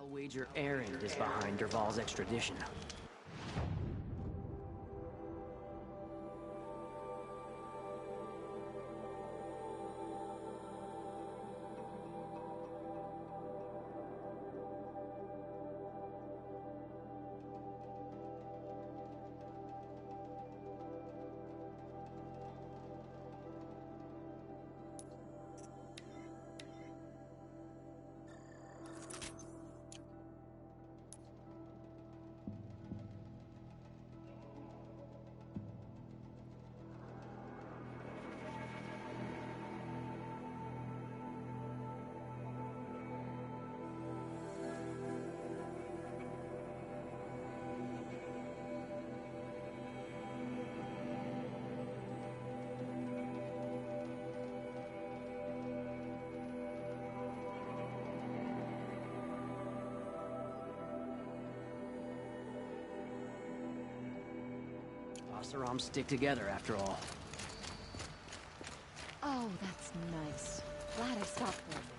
I'll wager Erend is behind Dervahl's extradition. Oseram stick together after all. Oh, that's nice. Glad I stopped for a minute.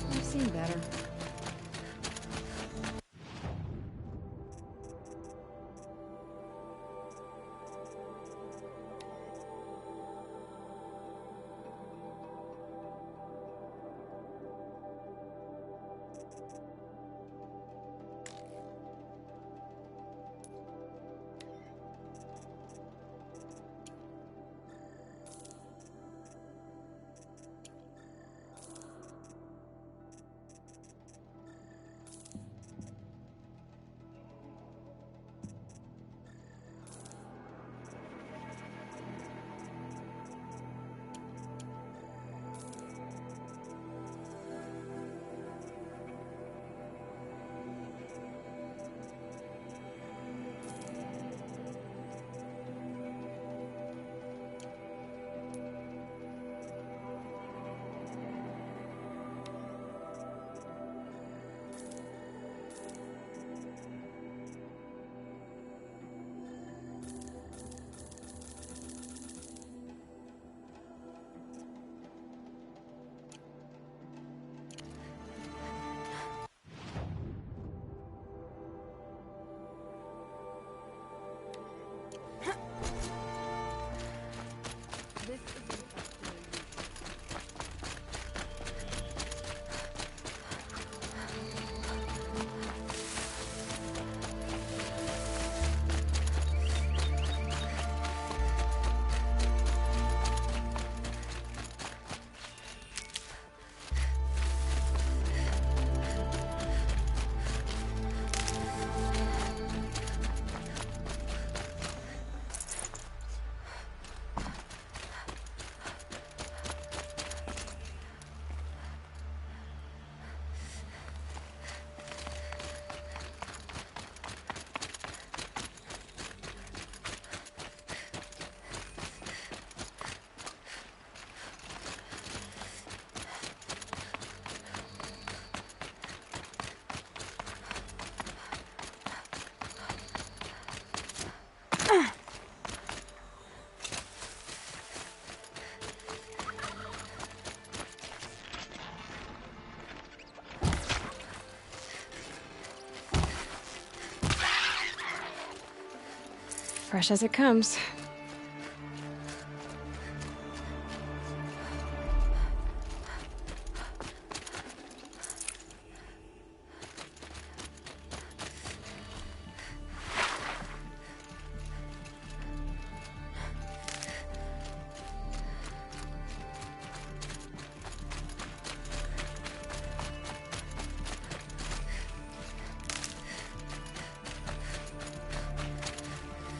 I've seen better. Fresh as it comes.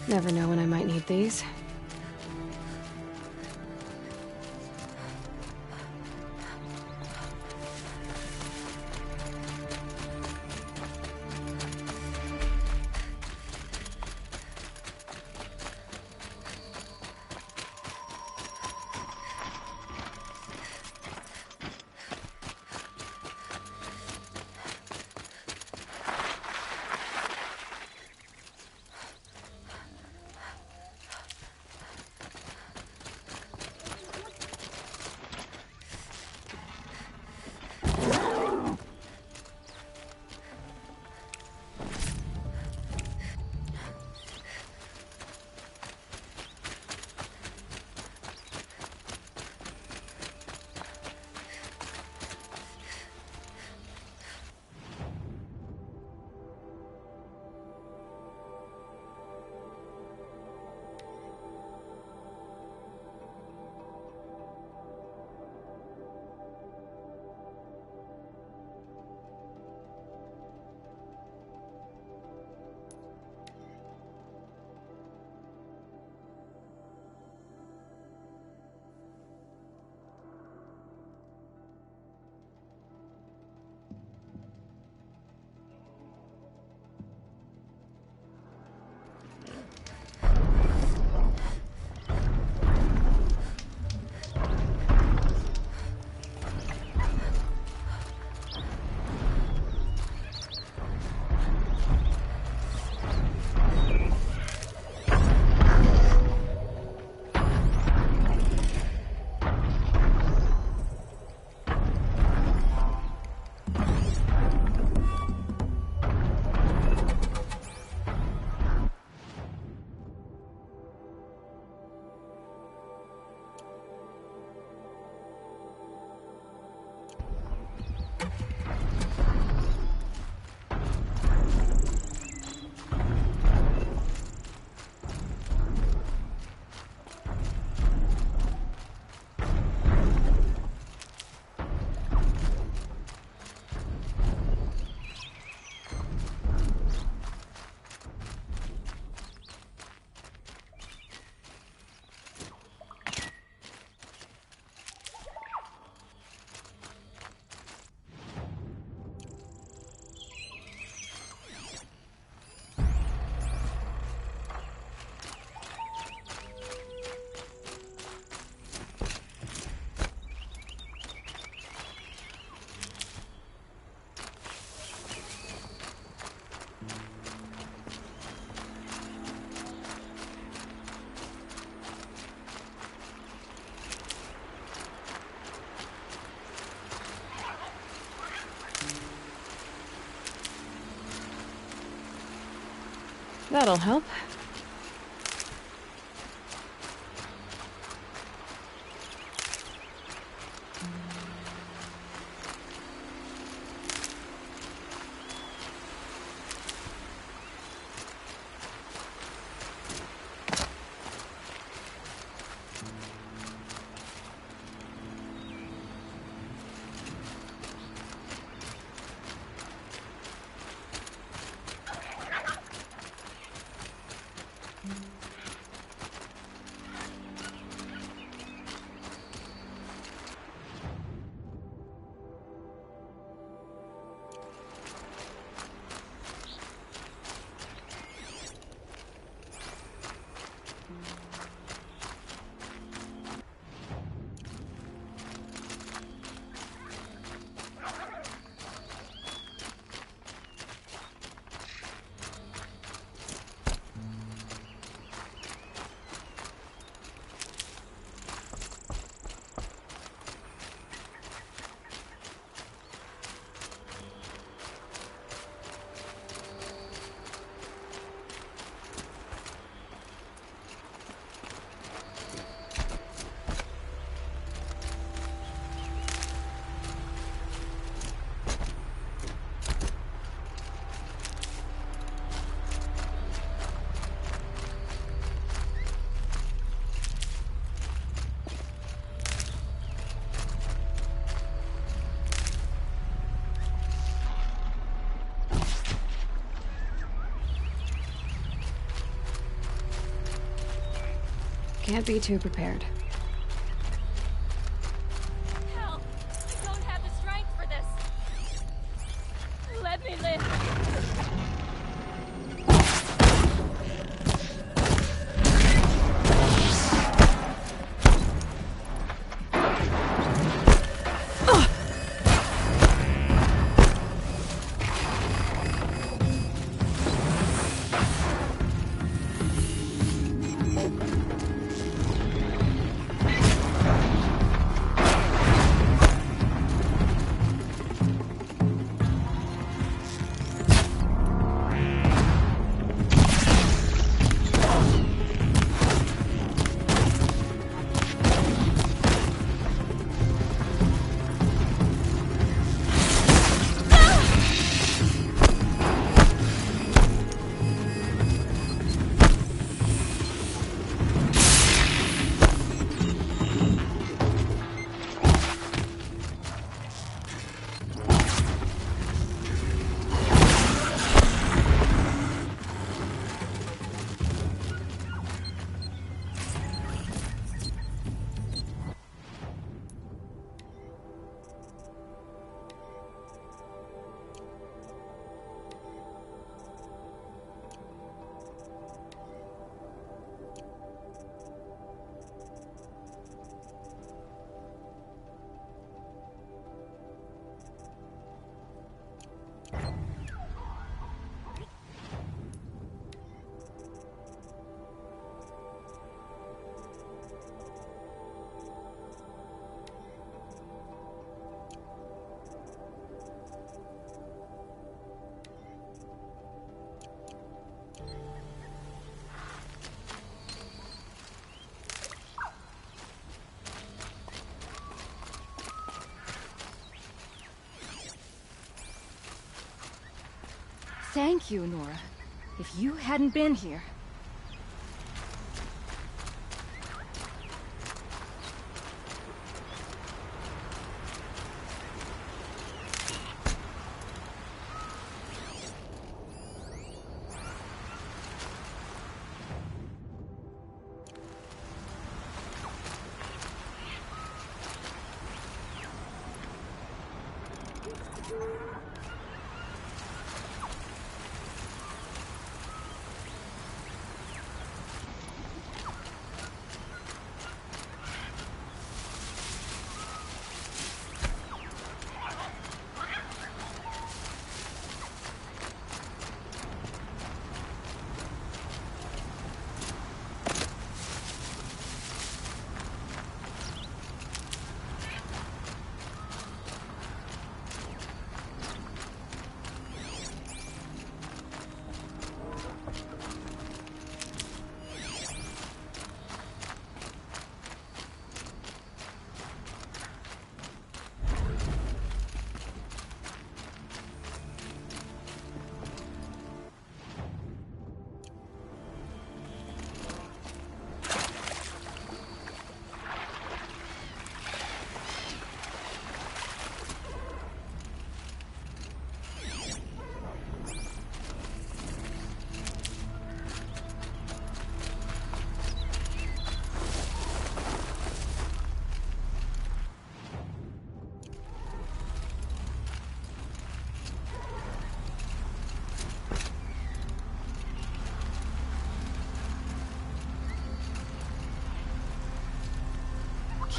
Never know when I might need these. That'll help. Can't be too prepared. Help! I don't have the strength for this. Let me live. Thank you, Nora. If you hadn't been here...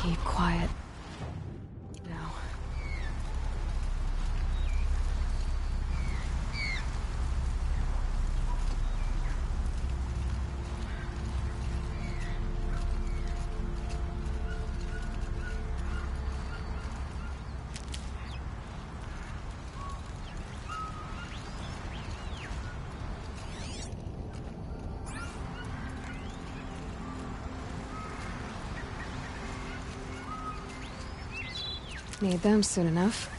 Keep quiet. Now. Need them soon enough.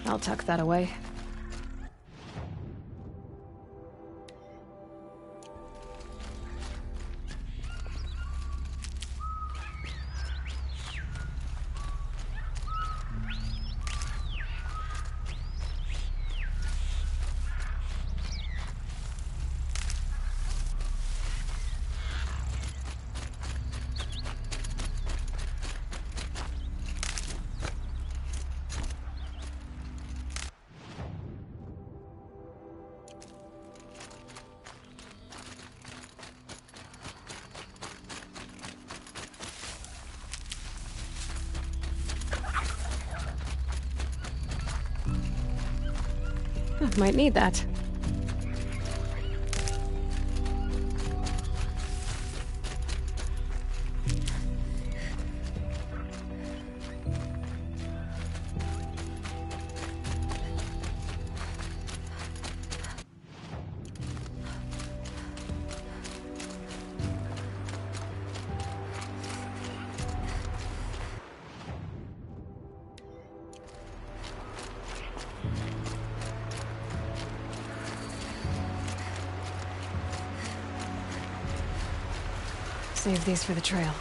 I'll tuck that away. Might need that. Save these for the trail.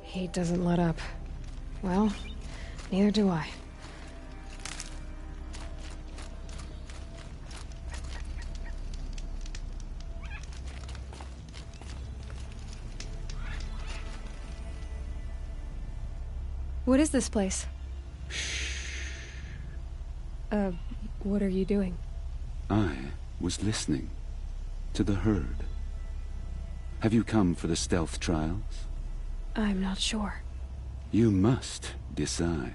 Heat doesn't let up. Well, neither do I. What is this place? What are you doing? I was listening to the herd. Have you come for the stealth trials? I'm not sure. You must decide.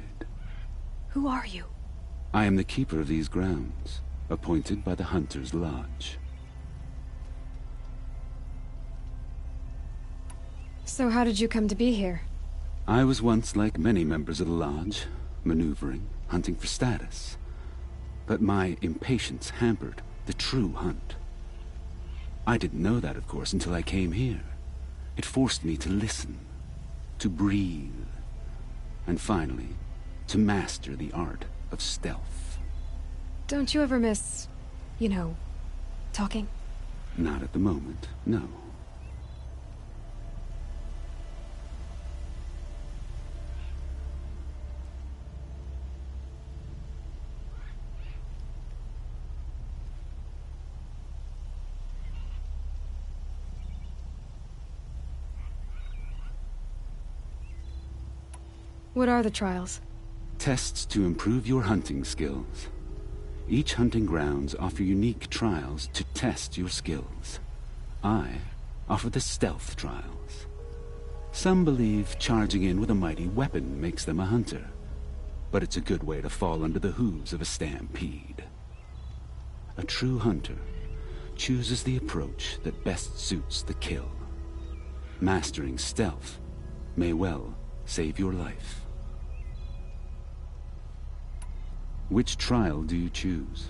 Who are you? I am the keeper of these grounds, appointed by the Hunter's Lodge. So how did you come to be here? I was once like many members of the Lodge, maneuvering, hunting for status. But my impatience hampered the true hunt. I didn't know that, of course, until I came here. It forced me to listen, to breathe, and finally, to master the art of stealth. Don't you ever miss, talking? Not at the moment, no. What are the trials? Tests to improve your hunting skills. Each hunting grounds offer unique trials to test your skills. I offer the stealth trials. Some believe charging in with a mighty weapon makes them a hunter, but it's a good way to fall under the hooves of a stampede. A true hunter chooses the approach that best suits the kill. Mastering stealth may well save your life. Which trial do you choose?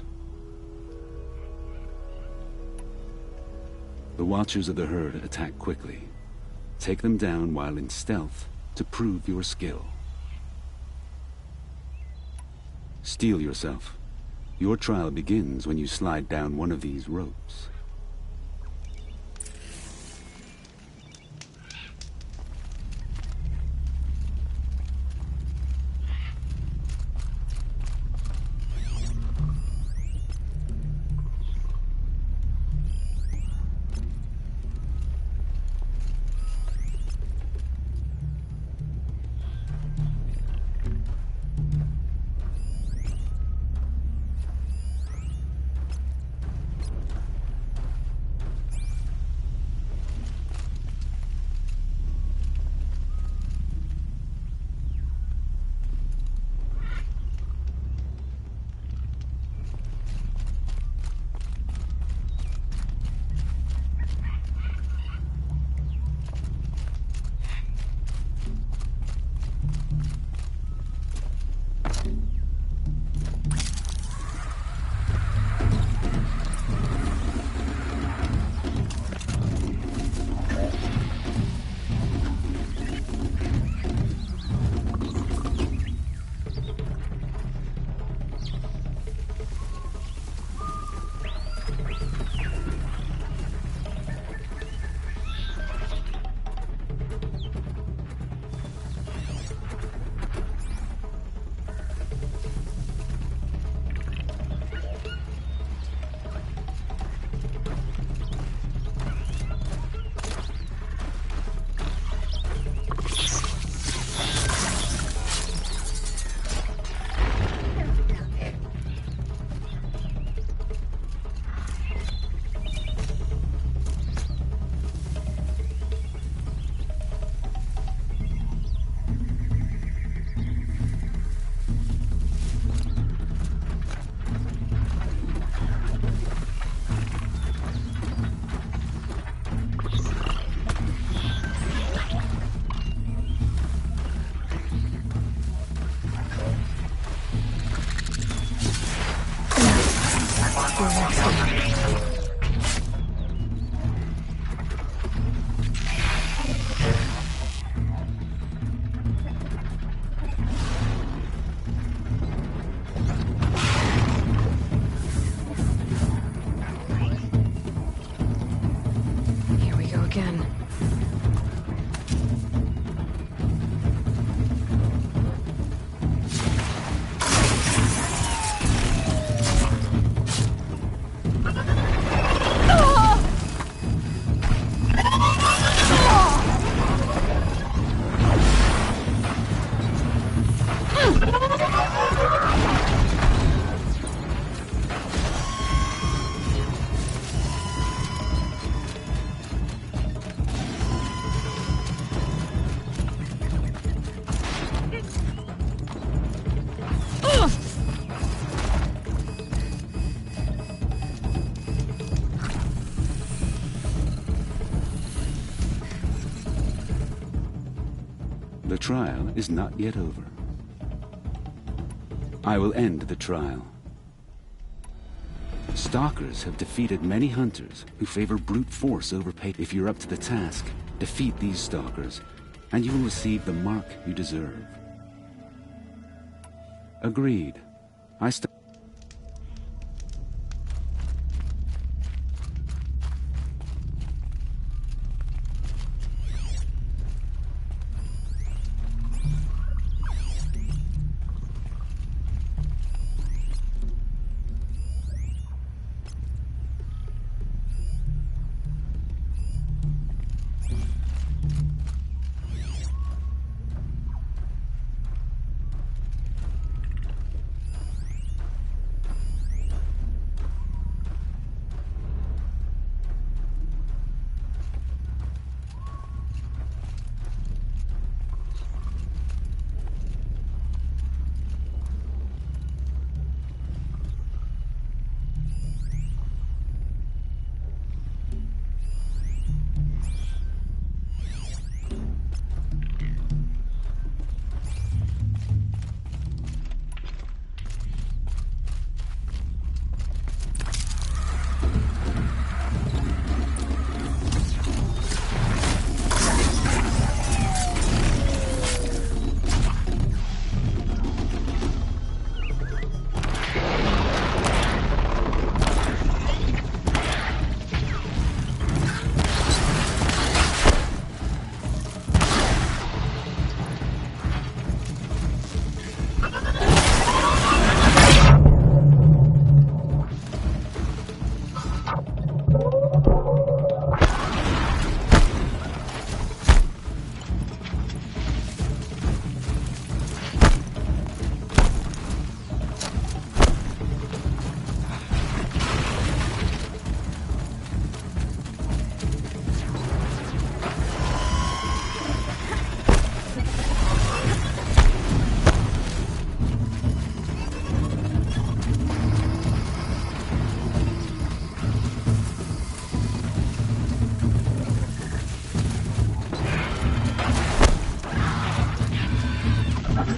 The Watchers of the Herd attack quickly. Take them down while in stealth to prove your skill. Steel yourself. Your trial begins when you slide down one of these ropes. is not yet over. I will end the trial. Stalkers have defeated many hunters who favor brute force over pay. If you're up to the task, defeat these stalkers, and you will receive the mark you deserve. Agreed. Back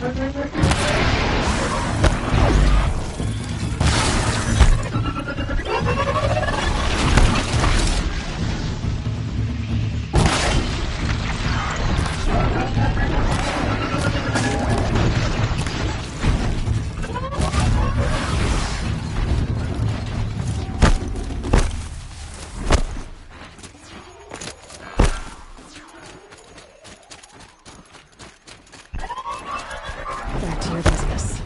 to your business.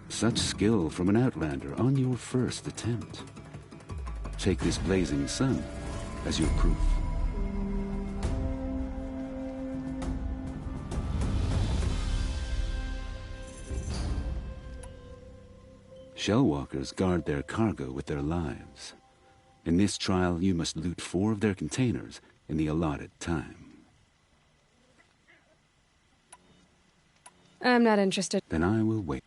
Such skill from an Outlander on your first attempt. Take this blazing sun as your proof. Shellwalkers guard their cargo with their lives. In this trial, you must loot 4 of their containers in the allotted time. I'm not interested. Then I will wait.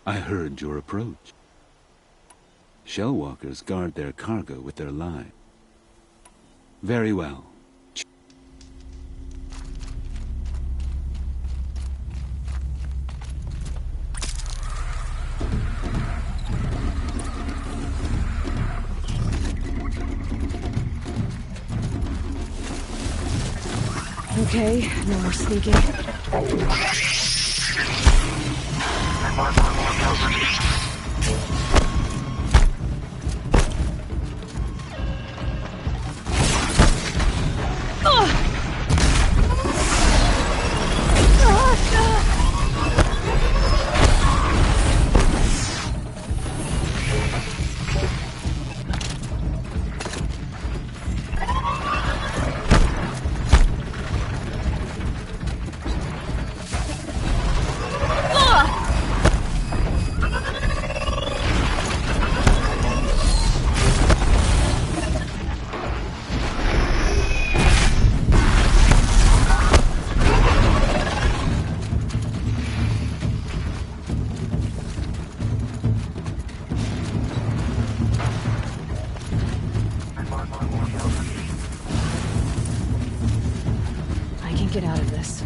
I heard your approach. Shellwalkers guard their cargo with their lives. Very well. Okay, no more sneaking. get out of this.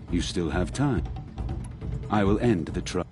You still have time. I will end the trial.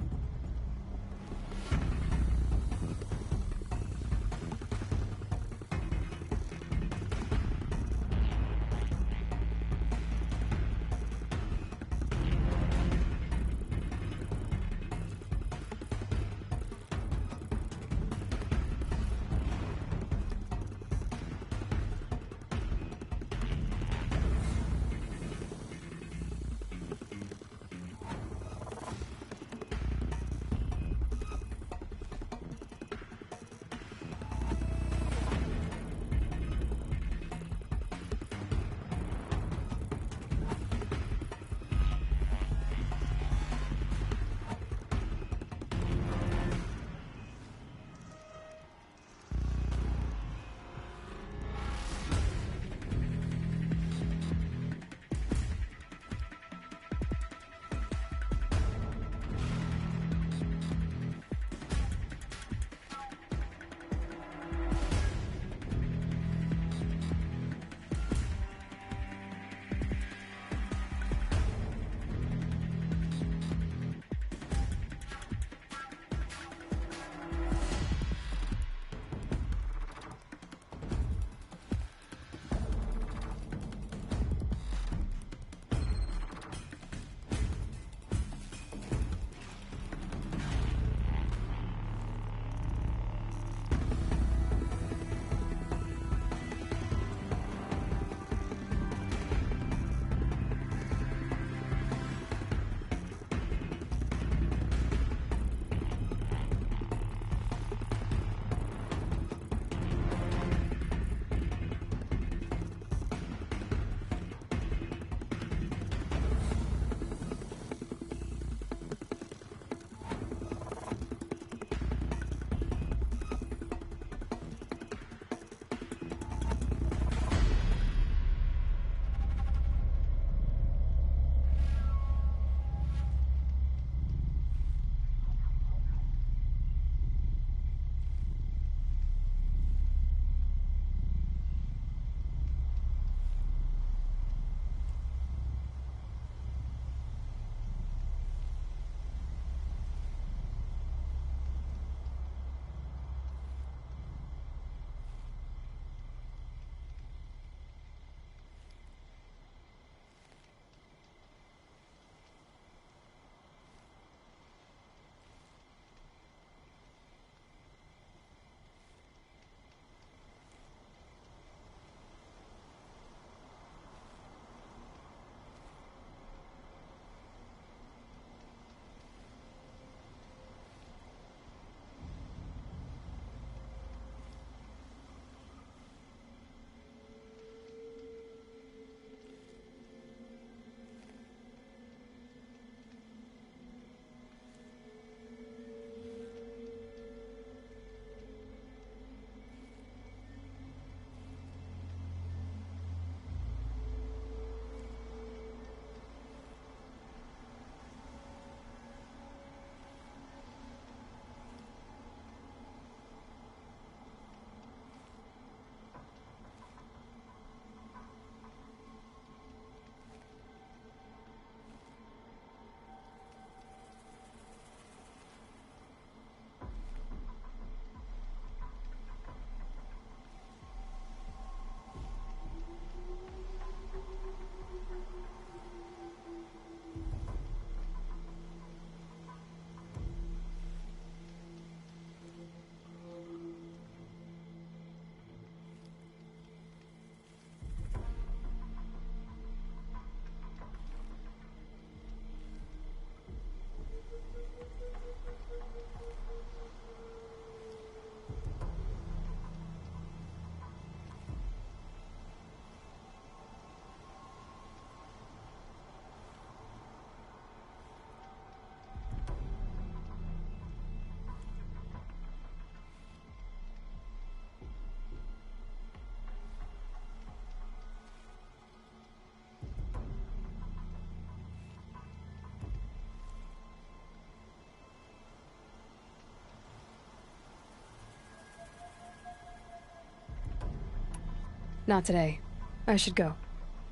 Not today. I should go.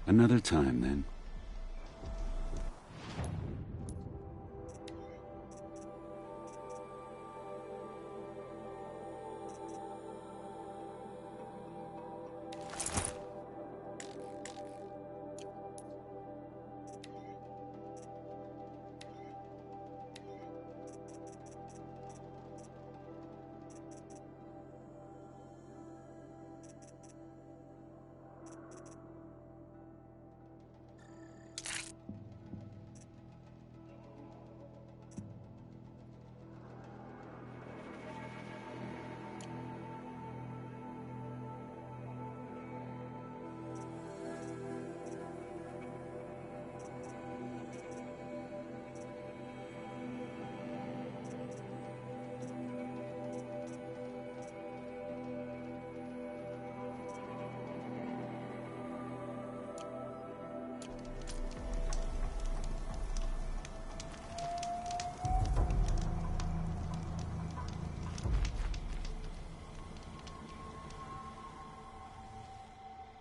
Another time, then.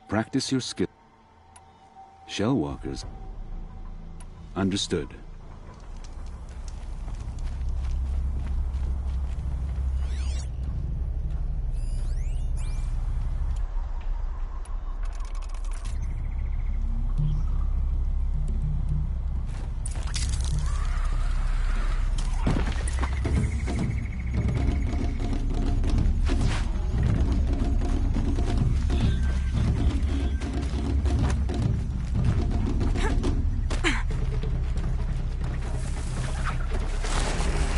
Practice your skill. Shellwalkers. Understood.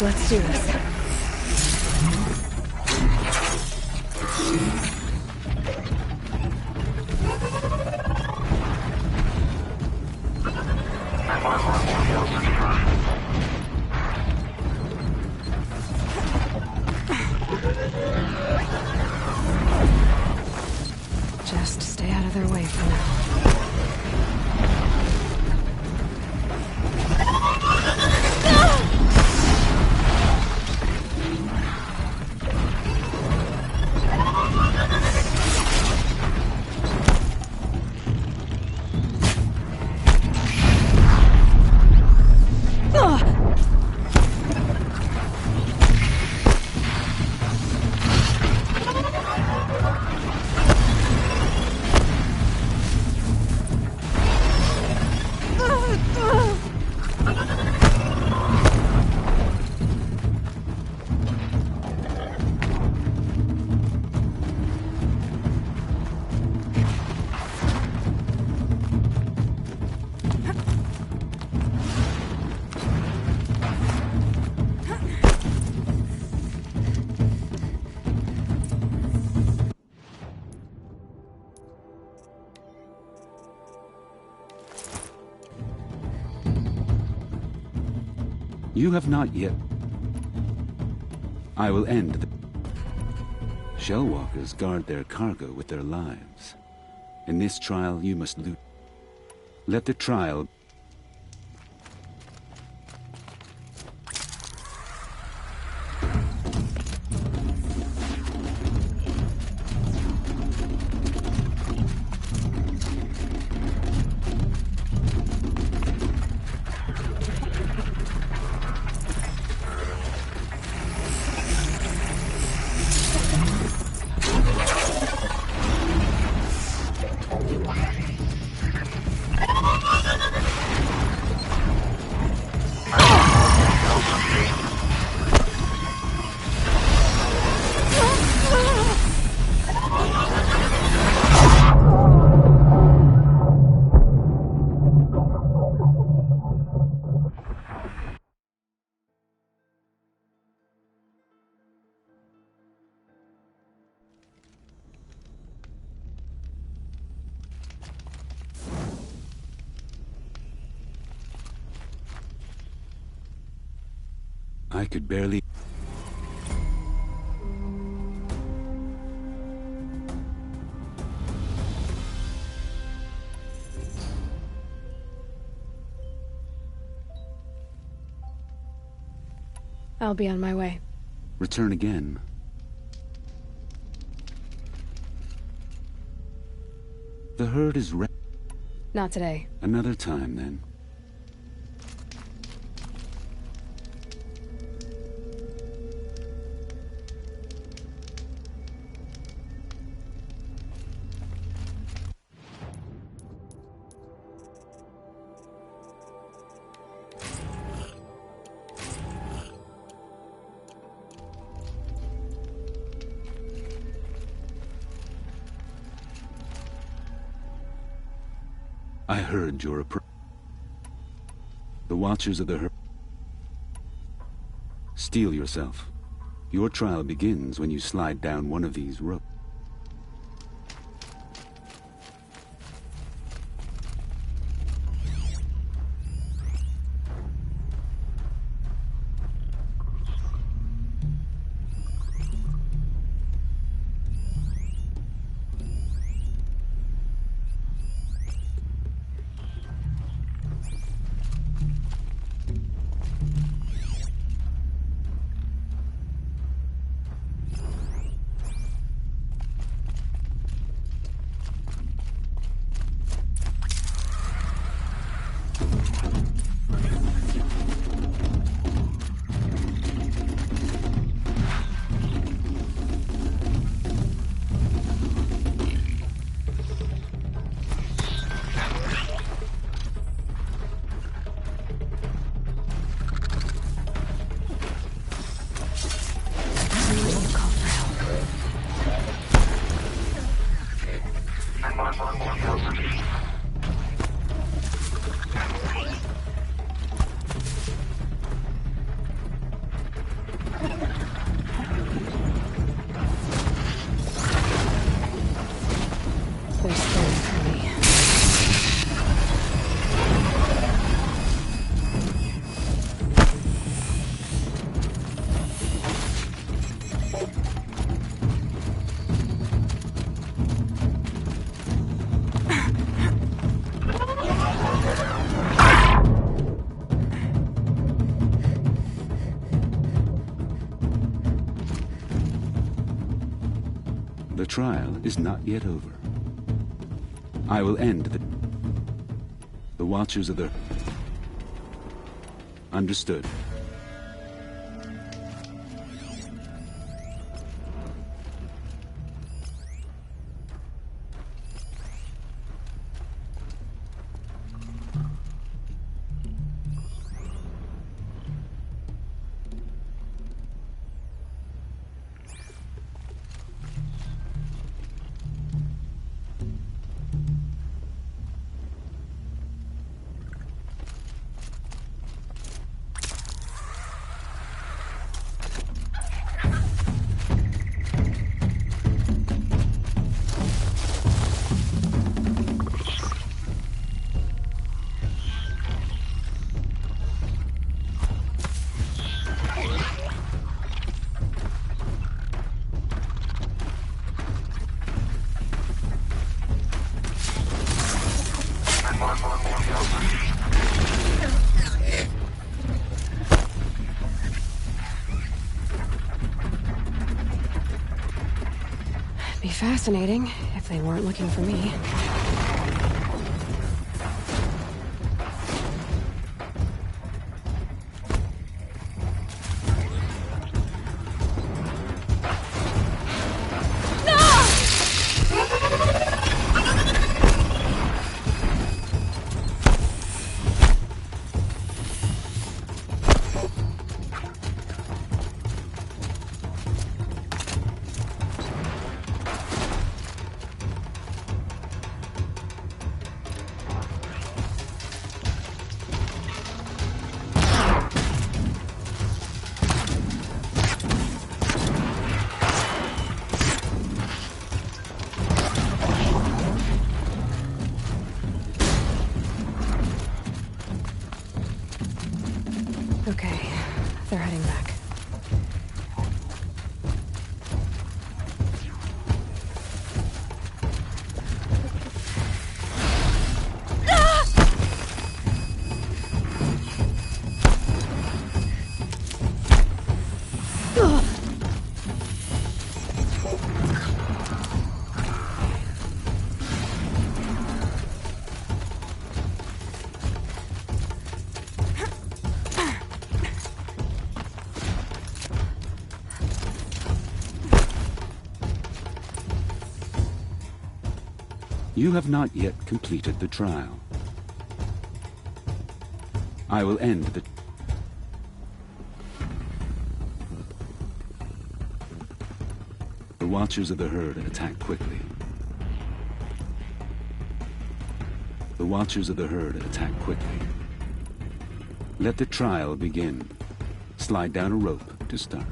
Let's do this. Just stay out of their way for now. You have not yet. I will end the... Shellwalkers guard their cargo with their lives. In this trial, you must loot. Let the trial... I could barely... I'll be on my way. Return again. The herd is Not today. Another time, then. I heard your approach. The Watchers of the herd. Steel yourself. Your trial begins when you slide down one of these ropes. The trial is not yet over. I will end the Watchers of the... Understood. Be fascinating if they weren't looking for me. Okay, they're heading back. You have not yet completed the trial. I will end the... The Watchers of the Herd attack quickly. The Watchers of the Herd attack quickly. Let the trial begin. Slide down a rope to start.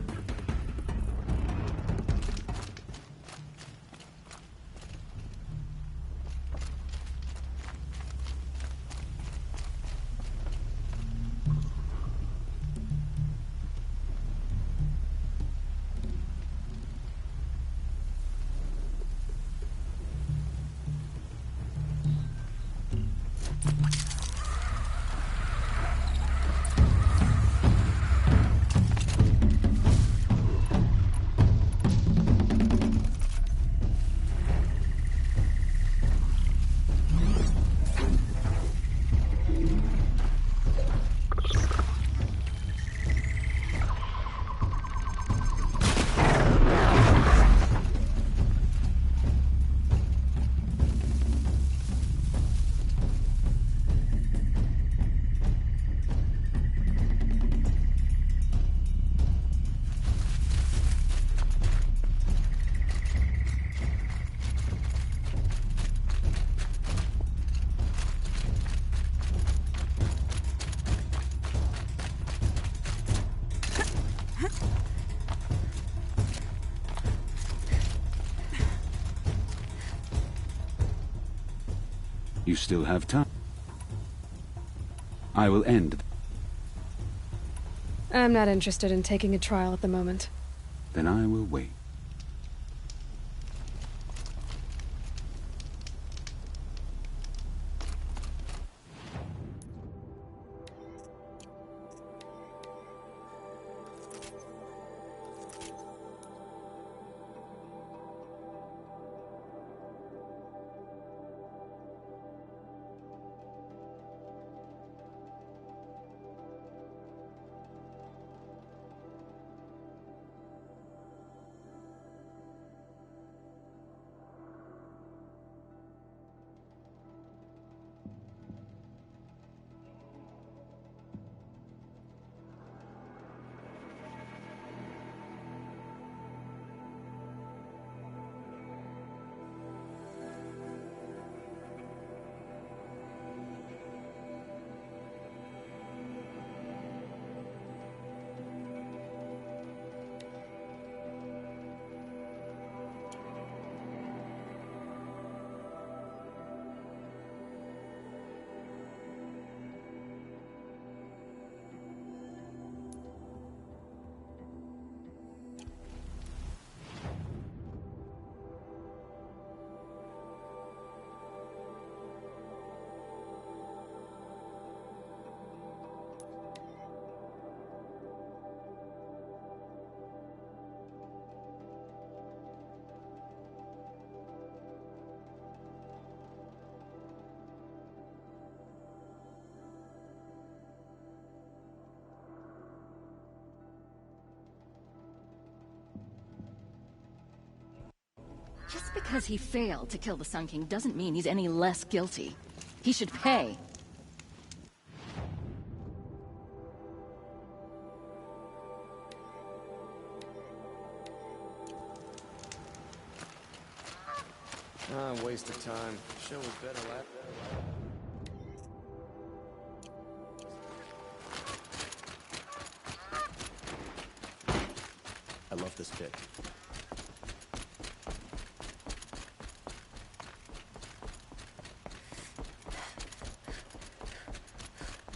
You still have time. I will end. I'm not interested in taking a trial at the moment. Then I will wait. Just because he failed to kill the Sun King doesn't mean he's any less guilty. He should pay. Waste of time. Show was better last. I love this bit.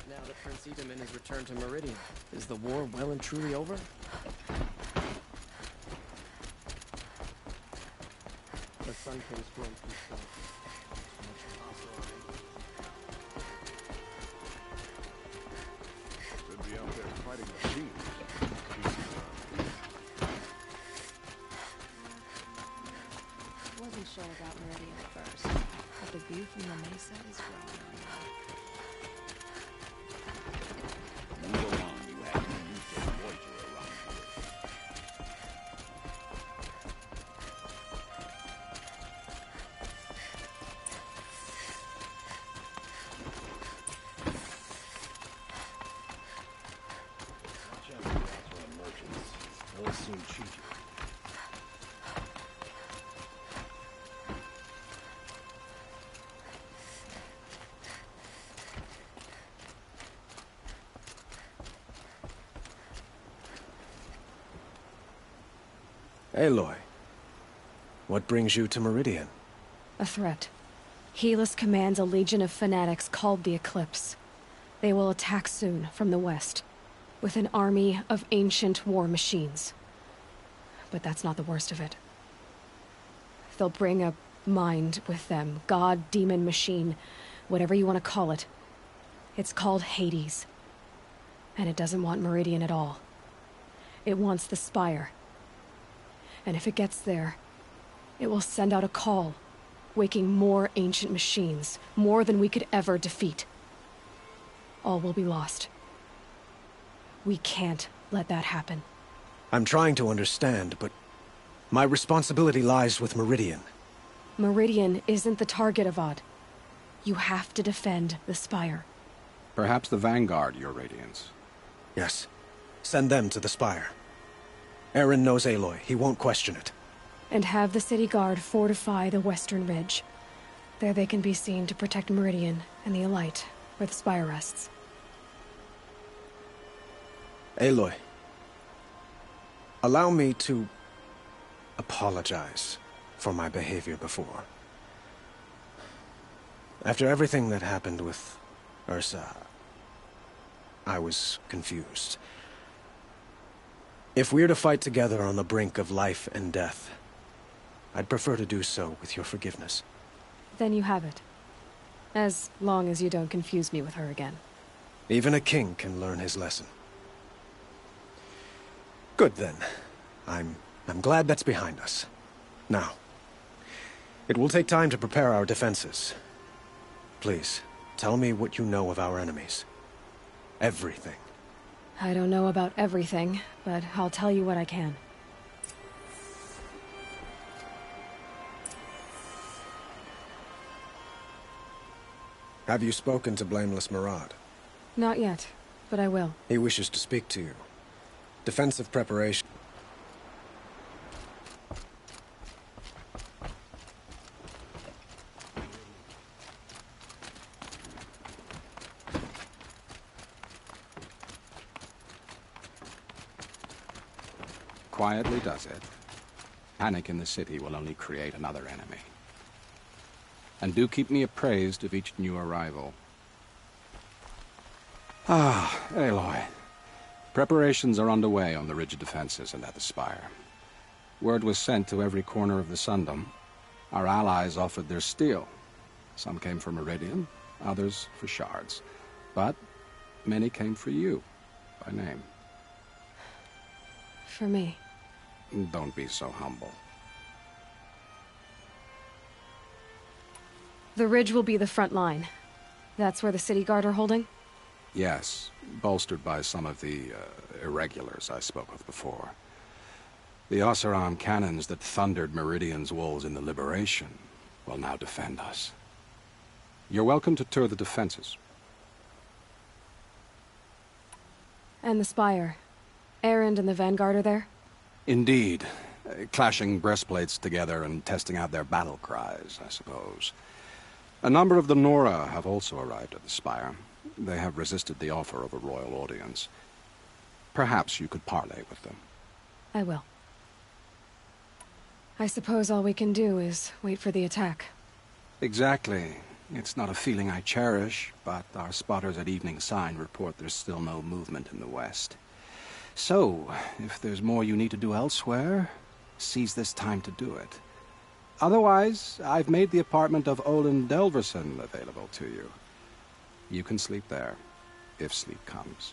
Now that Prince Edaman has returned to Meridian, is the war well and truly over? The Sun King's grown peaceful. Could be out there fighting machines. Wasn't sure about Meridian at first, but the view from the mesa is growing. Move along, you have no use to loiter around here. Aloy, what brings you to Meridian? A threat. Helis commands a legion of fanatics called the Eclipse. They will attack soon from the west, with an army of ancient war machines. But that's not the worst of it. They'll bring a mind with them, god, demon, machine, whatever you want to call it. It's called Hades. And it doesn't want Meridian at all. It wants the Spire. And if it gets there, it will send out a call, waking more ancient machines, more than we could ever defeat. All will be lost. We can't let that happen. I'm trying to understand, but my responsibility lies with Meridian. Meridian isn't the target, Avad. You have to defend the Spire. Perhaps the Vanguard, Your Radiance. Yes. Send them to the Spire. Eren knows Aloy. He won't question it. And have the City Guard fortify the Western Ridge. There they can be seen to protect Meridian and the Elite, where the Spire rests. Aloy, allow me to apologize for my behavior before. After everything that happened with Ursa, I was confused. If we're to fight together on the brink of life and death, I'd prefer to do so with your forgiveness. Then you have it. As long as you don't confuse me with her again. Even a king can learn his lesson. Good then. I'm glad that's behind us. Now, it will take time to prepare our defenses. Please, tell me what you know of our enemies. Everything. I don't know about everything, but I'll tell you what I can. Have you spoken to Blameless Marad? Not yet, but I will. He wishes to speak to you. Defensive preparation. Quietly does it. Panic in the city will only create another enemy. And do keep me appraised of each new arrival. Ah, Aloy. Preparations are underway on the ridge defenses and at the Spire. Word was sent to every corner of the Sundom. Our allies offered their steel. Some came for Meridian, others for shards. But many came for you, by name. For me. Don't be so humble. The ridge will be the front line. That's where the City Guard are holding? Yes, bolstered by some of the irregulars I spoke of before. The Oseram cannons that thundered Meridian's walls in the Liberation will now defend us. You're welcome to tour the defenses. And the Spire. Erend and the Vanguard are there? Indeed. Clashing breastplates together and testing out their battle cries, I suppose. A number of the Nora have also arrived at the Spire. They have resisted the offer of a royal audience. Perhaps you could parley with them. I will. I suppose all we can do is wait for the attack. Exactly. It's not a feeling I cherish, but our spotters at Evening Sign report there's still no movement in the west. So, if there's more you need to do elsewhere, seize this time to do it. Otherwise, I've made the apartment of Olin Delverson available to you. You can sleep there, if sleep comes.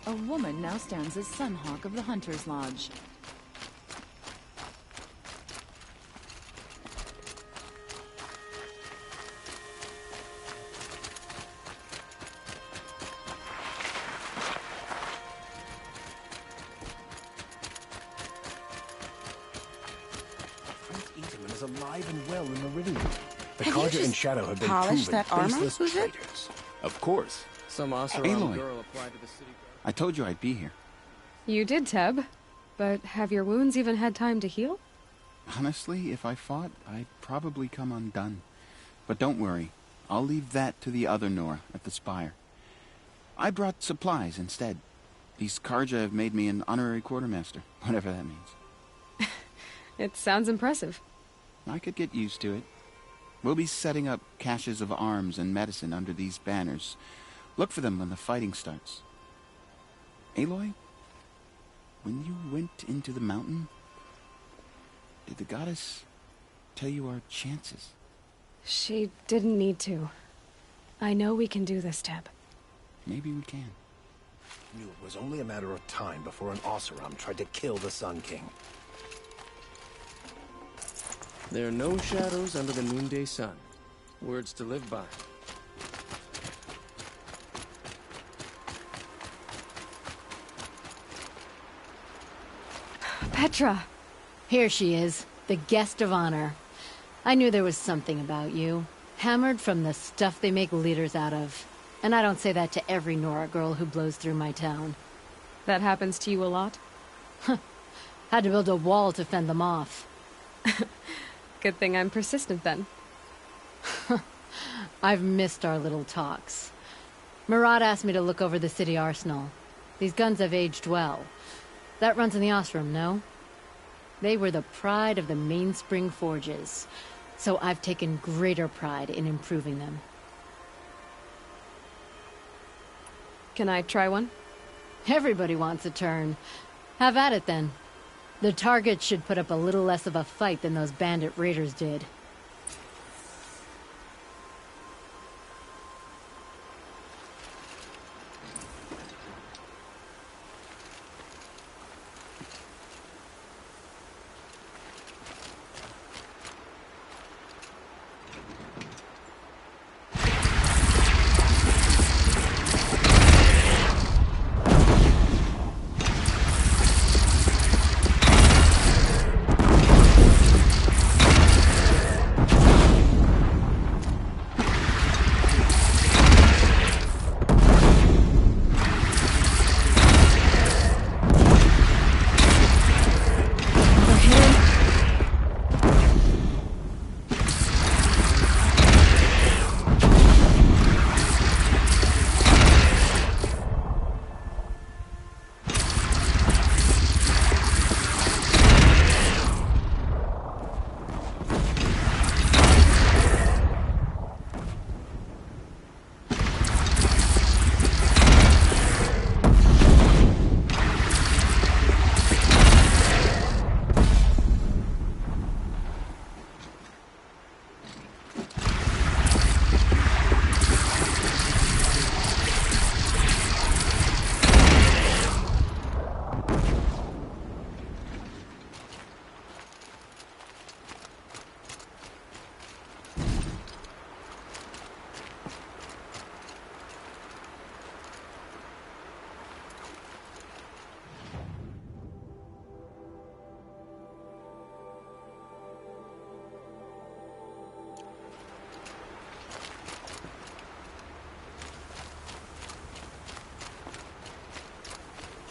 A woman now stands as Sunhawk of the Hunter's Lodge. Prince Itamen is alive and well in Meridian. The Have you Carja and just Shadow have been polished proven that armor? faceless Who's it? traitors. Of course. Some Oseram Aloy. girl applied to the city guard. I told you I'd be here. You did, Teb. But have your wounds even had time to heal? Honestly, if I fought, I'd probably come undone. But don't worry. I'll leave that to the other Nora at the Spire. I brought supplies instead. These Carja have made me an honorary quartermaster, whatever that means. It sounds impressive. I could get used to it. We'll be setting up caches of arms and medicine under these banners. Look for them when the fighting starts. Aloy, when you went into the mountain, did the goddess tell you our chances? She didn't need to. I know we can do this, Teb. Maybe we can. Knew it was only a matter of time before an Oseram tried to kill the Sun King. There are no shadows under the noonday sun. Words to live by. Petra! Here she is, the guest of honor. I knew there was something about you. Hammered from the stuff they make leaders out of. And I don't say that to every Nora girl who blows through my town. That happens to you a lot? Had to build a wall to fend them off. Good thing I'm persistent then. I've missed our little talks. Murad asked me to look over the city arsenal. These guns have aged well. That runs in the Osram, no? They were the pride of the Mainspring Forges, so I've taken greater pride in improving them. Can I try one? Everybody wants a turn. Have at it, then. The targets should put up a little less of a fight than those bandit raiders did.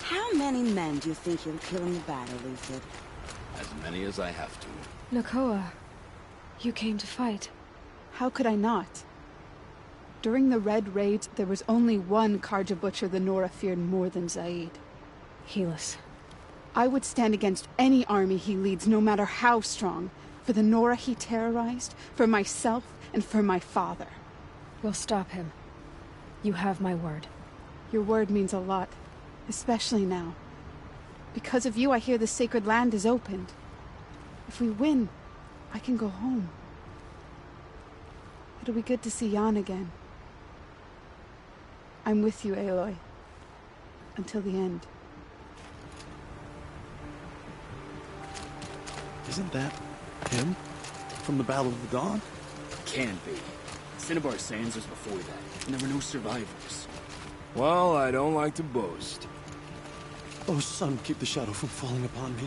How many men do you think you'll kill in the battle, Lucid? As many as I have to. Nakoa, you came to fight. How could I not? During the Red Raid, there was only one Carja butcher the Nora feared more than Zaid. Helis. I would stand against any army he leads, no matter how strong. For the Nora he terrorized, for myself, and for my father. We'll stop him. You have my word. Your word means a lot, especially now. Because of you, I hear the sacred land is opened. If we win, I can go home. It'll be good to see Jan again. I'm with you, Aloy. until the end. Isn't that him? From the Battle of the Dawn? Can't be. Cinnabar Sands was before that, and there were no survivors. Well, I don't like to boast. Oh, son, keep the shadow from falling upon me.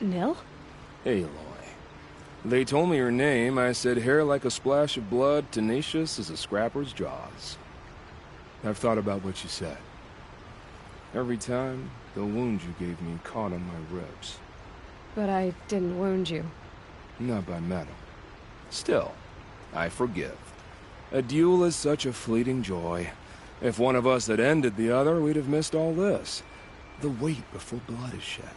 Nil? Aloy. They told me your name. I said hair like a splash of blood, tenacious as a scrapper's jaws. I've thought about what you said. Every time, the wound you gave me caught on my ribs. But I didn't wound you. Not by metal. Still, I forgive. A duel is such a fleeting joy. If one of us had ended the other, we'd have missed all this. The wait before blood is shed.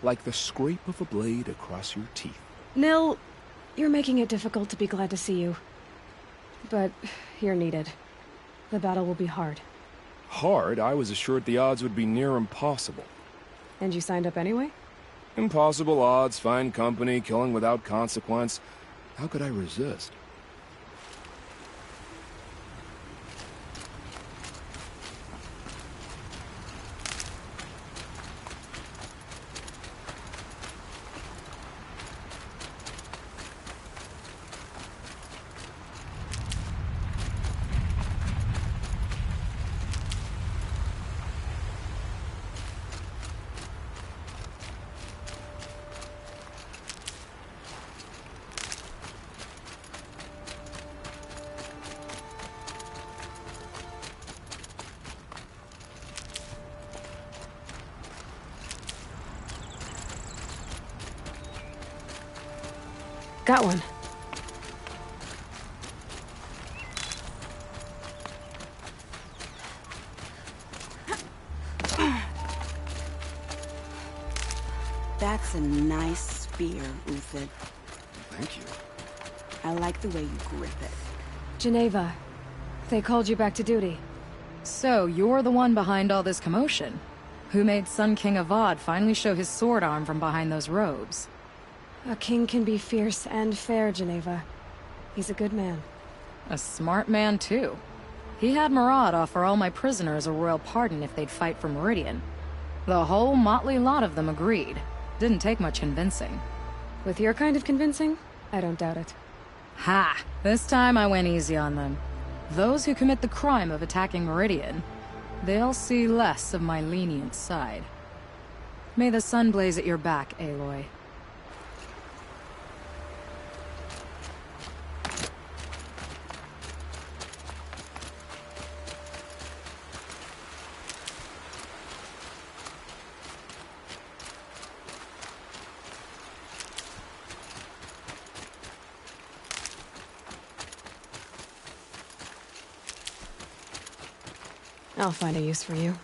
Like the scrape of a blade across your teeth. Nil, you're making it difficult to be glad to see you. But you're needed. The battle will be hard. Hard? I was assured the odds would be near impossible. And you signed up anyway? Impossible odds, fine company, killing without consequence. How could I resist? Got one. That's a nice spear, Uthid. Thank you. I like the way you grip it. Geneva, they called you back to duty. So, you're the one behind all this commotion? Who made Sun King Avad finally show his sword arm from behind those robes? A king can be fierce and fair, Geneva. He's a good man. A smart man, too. He had Murad offer all my prisoners a royal pardon if they'd fight for Meridian. The whole motley lot of them agreed. Didn't take much convincing. With your kind of convincing, I don't doubt it. Ha! This time I went easy on them. Those who commit the crime of attacking Meridian, they'll see less of my lenient side. May the sun blaze at your back, Aloy. I'll find a use for you.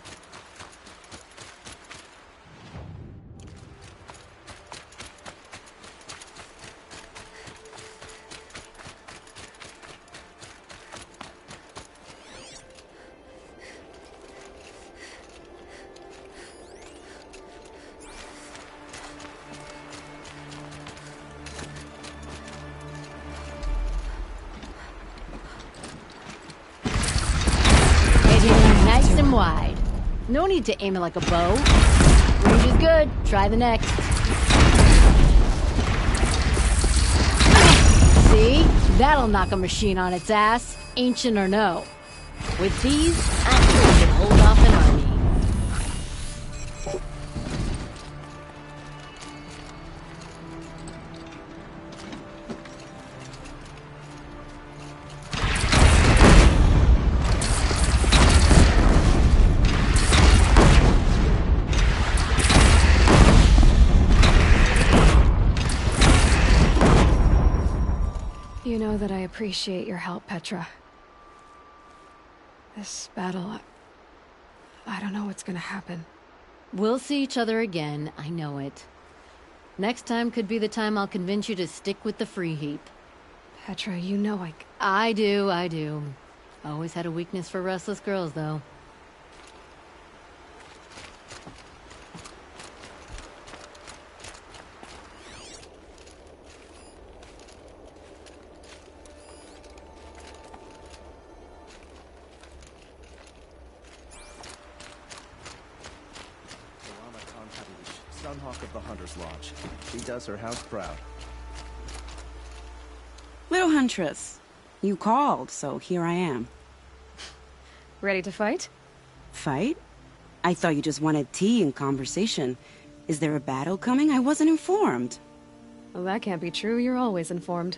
Nice and wide. No need to aim it like a bow. Range is good. Try the next. See? That'll knock a machine on its ass, ancient or no. With these, I think we can hold off an army. You know that I appreciate your help, Petra. This battle, I don't know what's gonna happen. We'll see each other again, I know it. Next time could be the time I'll convince you to stick with the free heap. Petra, you know I do. Always had a weakness for restless girls, though. talk of the Hunter's Lodge. She does her house proud. Little Huntress, you called, so here I am. Ready to fight? Fight? I thought you just wanted tea and conversation. Is there a battle coming? I wasn't informed. Well, that can't be true. You're always informed.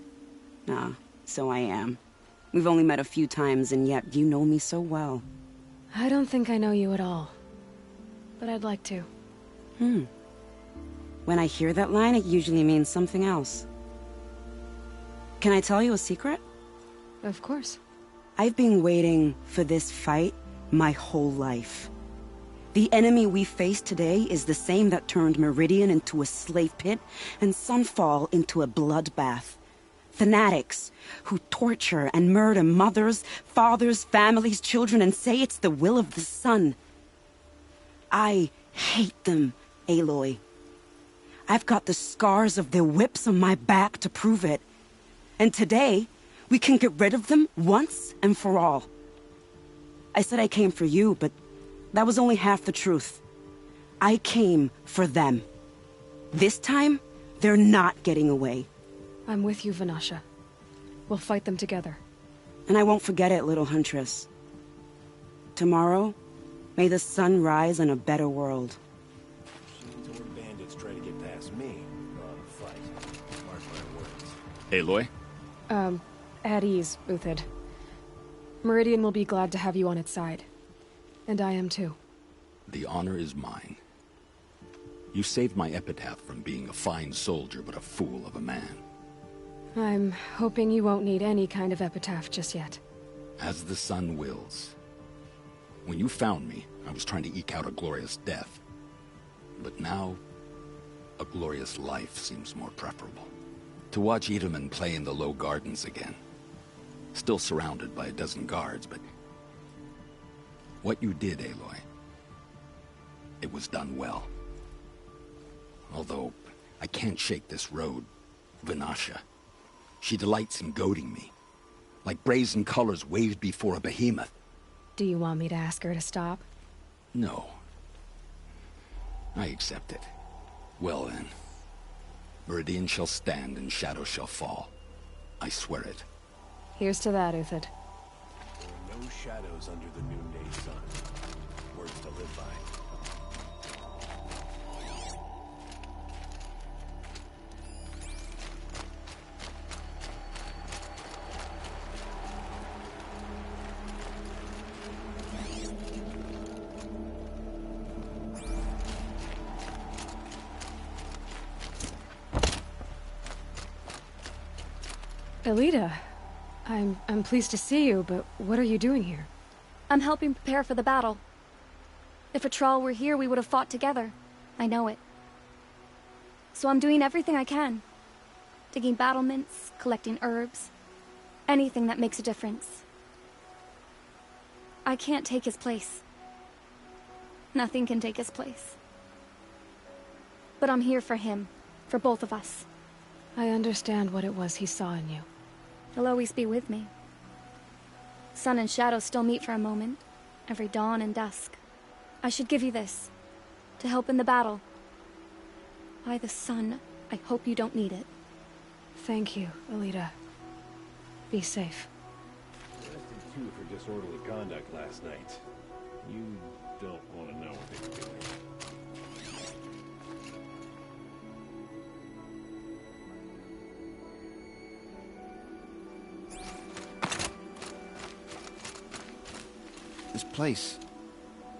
Ah, so I am. We've only met a few times, and yet you know me so well. I don't think I know you at all. But I'd like to. When I hear that line, it usually means something else. Can I tell you a secret? Of course. I've been waiting for this fight my whole life. The enemy we face today is the same that turned Meridian into a slave pit and Sunfall into a bloodbath. Fanatics who torture and murder mothers, fathers, families, children, and say it's the will of the sun. I hate them, Aloy. I've got the scars of their whips on my back to prove it. And today, we can get rid of them once and for all. I said I came for you, but that was only half the truth. I came for them. This time, they're not getting away. I'm with you, Vanasha. We'll fight them together. And I won't forget it, little Huntress. Tomorrow, may the sun rise in a better world. Or bandits try to get past me. Wrong fight. Mark my words. Aloy? At ease, Uthid. Meridian will be glad to have you on its side. And I am too. The honor is mine. You saved my epitaph from being a fine soldier but a fool of a man. I'm hoping you won't need any kind of epitaph just yet. As the sun wills. When you found me, I was trying to eke out a glorious death. But now, a glorious life seems more preferable. To watch Edelman play in the low gardens again. Still surrounded by a dozen guards, but... what you did, Aloy, it was done well. Although, I can't shake this road, Vanasha. She delights in goading me. Like brazen colors waved before a behemoth. Do you want me to ask her to stop? No. I accept it. Well then. Meridian shall stand and shadows shall fall. I swear it. Here's to that, Uthid. There are no shadows under the noonday sun. Words to live by. Elita, I'm pleased to see you, but what are you doing here? I'm helping prepare for the battle. If Atral were here, we would have fought together. I know it. So I'm doing everything I can. Digging battlements, collecting herbs. Anything that makes a difference. I can't take his place. Nothing can take his place. But I'm here for him. For both of us. I understand what it was he saw in you. He'll always be with me. Sun and shadow still meet for a moment. Every dawn and dusk. I should give you this. To help in the battle. By the sun, I hope you don't need it. Thank you, Elita. Be safe. Arrested two for disorderly conduct last night. You don't want to know what they were doing. This place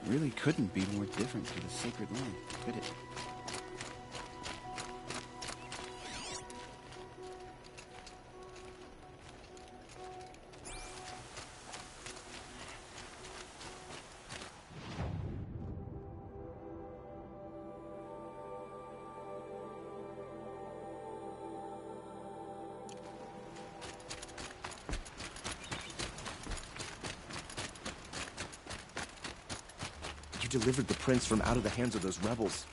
really couldn't be more different to the sacred land, could it? You delivered the prince from out of the hands of those rebels.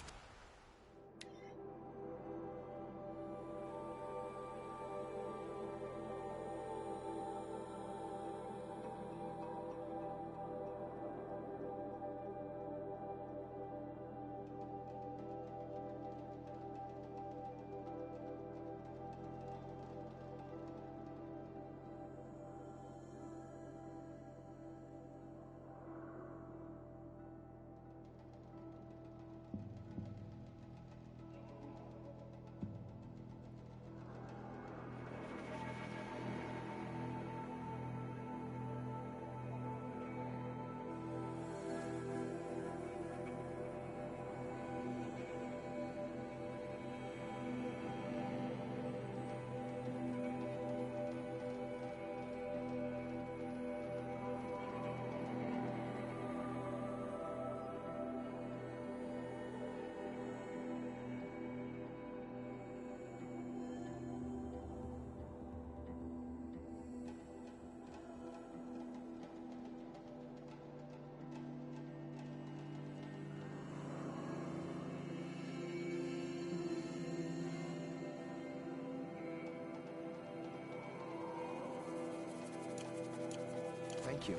Thank you.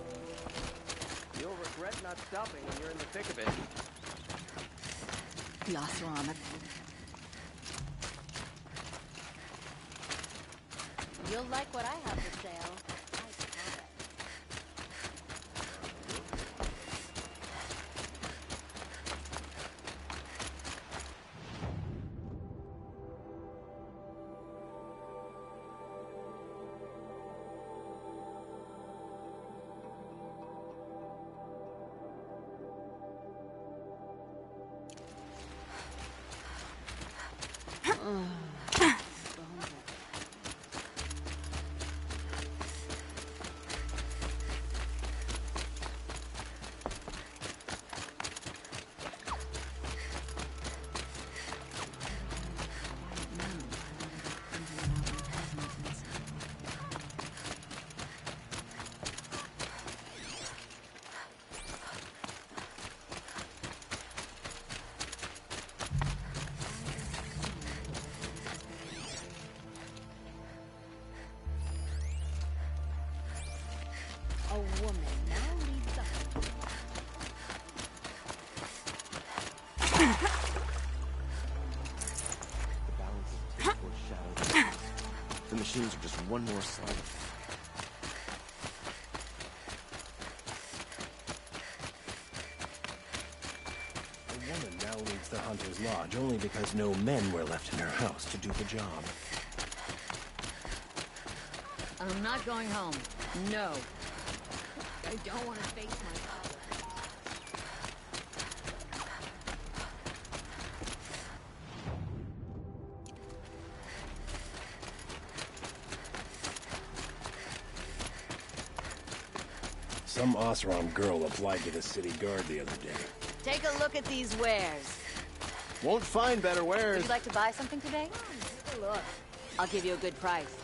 You'll regret not stopping when you're in the thick of it. The Oseram. You'll like what I have for sale. A woman now leads the hunt. The balance of taste foreshadows. The machines are just one more slide. A woman now leads the Hunter's Lodge only because no men were left in her house to do the job. I'm not going home. No. I don't want to face my father. Some Oseram girl applied to the city guard the other day. Take a look at these wares. Won't find better wares. Would you like to buy something today? Take a look. I'll give you a good price.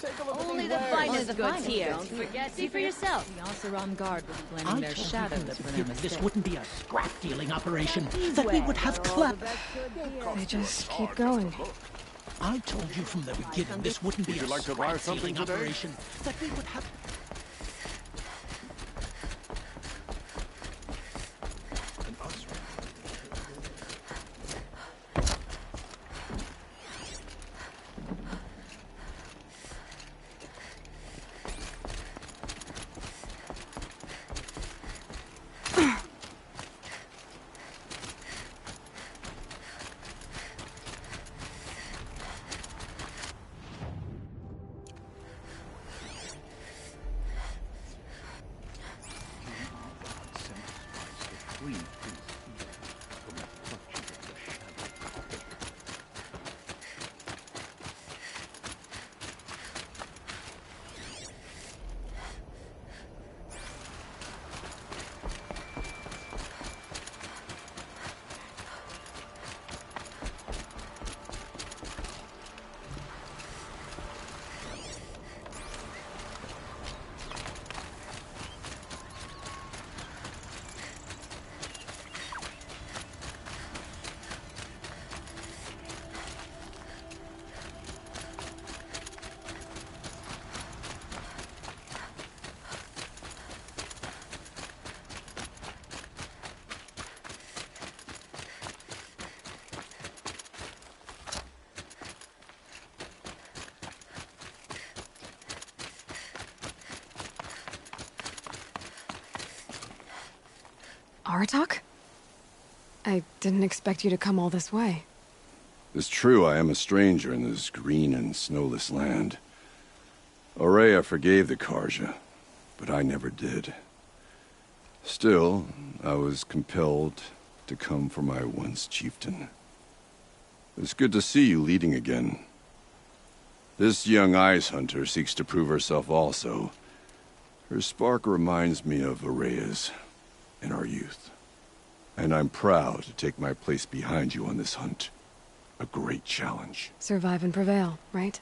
Take a look Only at the these wares. finest goods here. Don't forget, see for yourself. The Oseram Guard will be blaming their shadows for their This mistakes. wouldn't be a scrap-dealing operation, that we would have They just keep going. I told you from the beginning this wouldn't be Would a you like to buy something scrap-dealing today? operation, that we would have... An Oseram. Aratak? I didn't expect you to come all this way. It's true I am a stranger in this green and snowless land. Aurea forgave the Karja, but I never did. Still, I was compelled to come for my once chieftain. It's good to see you leading again. This young ice hunter seeks to prove herself also. Her spark reminds me of Aurea's in our youth. And I'm proud to take my place behind you on this hunt. A great challenge. Survive and prevail, right?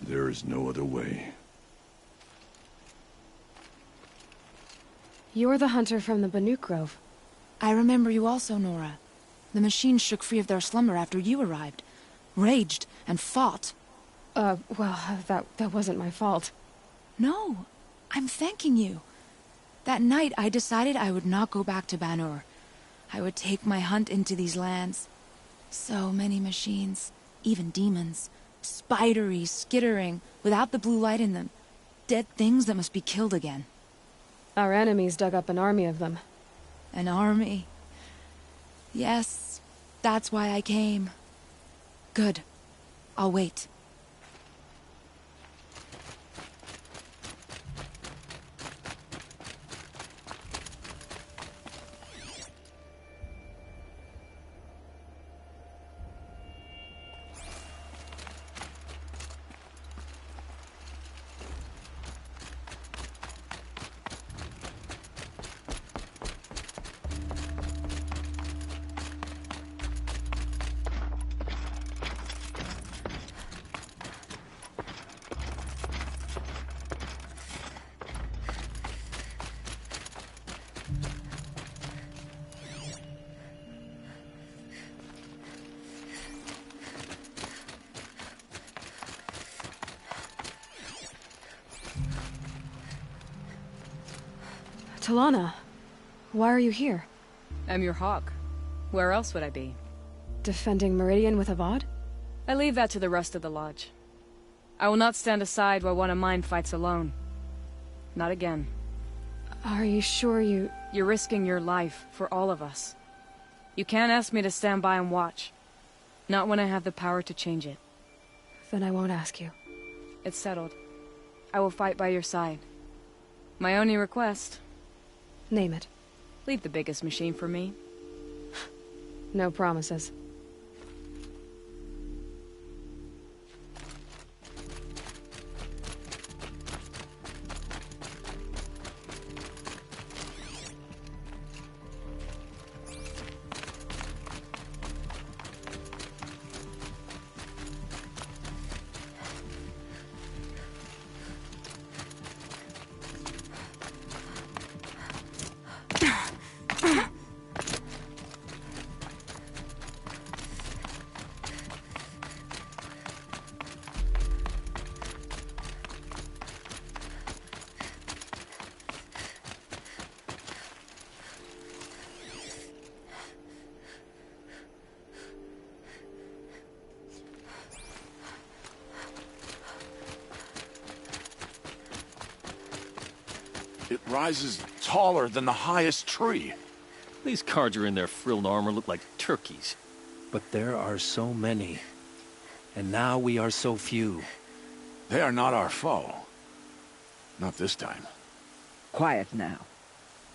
There is no other way. You're the hunter from the Banuk Grove. I remember you also, Nora. The machines shook free of their slumber after you arrived. Raged and fought. Well, that wasn't my fault. No. I'm thanking you. That night, I decided I would not go back to Ban-Ur. I would take my hunt into these lands. So many machines, even demons. Spidery, skittering, without the blue light in them. Dead things that must be killed again. Our enemies dug up an army of them. An army? Yes, that's why I came. Good. I'll wait. Talana, why are you here? I'm your hawk. Where else would I be? Defending Meridian with Avad? I leave that to the rest of the Lodge. I will not stand aside while one of mine fights alone. Not again. Are you sure you... You're risking your life for all of us. You can't ask me to stand by and watch. Not when I have the power to change it. Then I won't ask you. It's settled. I will fight by your side. My only request... Name it. Leave the biggest machine for me. No promises. It rises taller than the highest tree. These Carja in their frilled armor look like turkeys. But there are so many. And now we are so few. They are not our foe. Not this time. Quiet now.